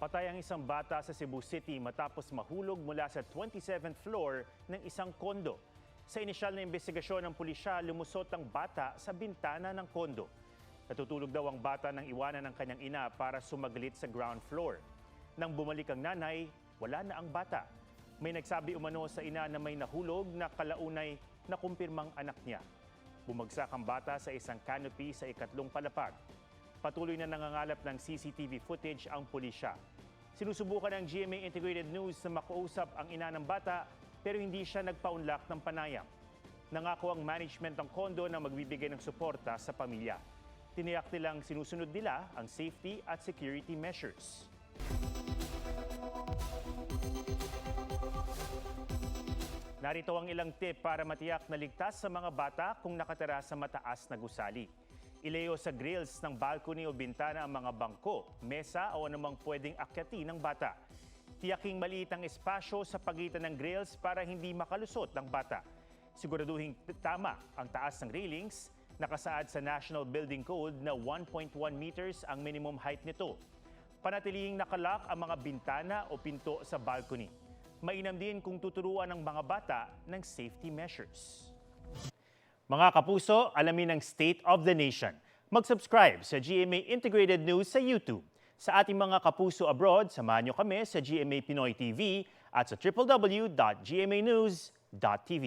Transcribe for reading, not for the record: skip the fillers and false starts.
Patay ang isang bata sa Cebu City matapos mahulog mula sa 27th floor ng isang kondo. Sa inisyal na investigasyon ng pulisya, lumusot ang bata sa bintana ng kondo. Natutulog daw ang bata nang iwanan ng kanyang ina para sumaglit sa ground floor. Nang bumalik ang nanay, wala na ang bata. May nagsabi umano sa ina na may nahulog na kalaunay na kumpirmang anak niya. Bumagsak ang bata sa isang canopy sa ikatlong palapag. Patuloy na nangangalap ng CCTV footage ang pulisya. Sinusubukan ng GMA Integrated News na makausap ang ina ng bata pero hindi siya nagpaunlak ng panayam. Nangako ang management ng kondo na magbibigay ng suporta sa pamilya. Tiniyak nilang sinusunod nila ang safety at security measures. Narito ang ilang tip para matiyak na ligtas sa mga bata kung nakatira sa mataas na gusali. Ilayo sa grills ng balcony o bintana ang mga bangko, mesa o anumang pwedeng akyati ng bata. Tiyaking maliit ang espasyo sa pagitan ng grills para hindi makalusot ng bata. Siguraduhin tama ang taas ng railings, nakasaad sa National Building Code na 1.1 meters ang minimum height nito. Panatilihing nakalak ang mga bintana o pinto sa balcony. Mainam din kung tuturuan ng mga bata ng safety measures. Mga kapuso, alamin ang State of the Nation. Mag-subscribe sa GMA Integrated News sa YouTube. Sa ating mga kapuso abroad, samahan niyo kami sa GMA Pinoy TV at sa www.gmanews.tv.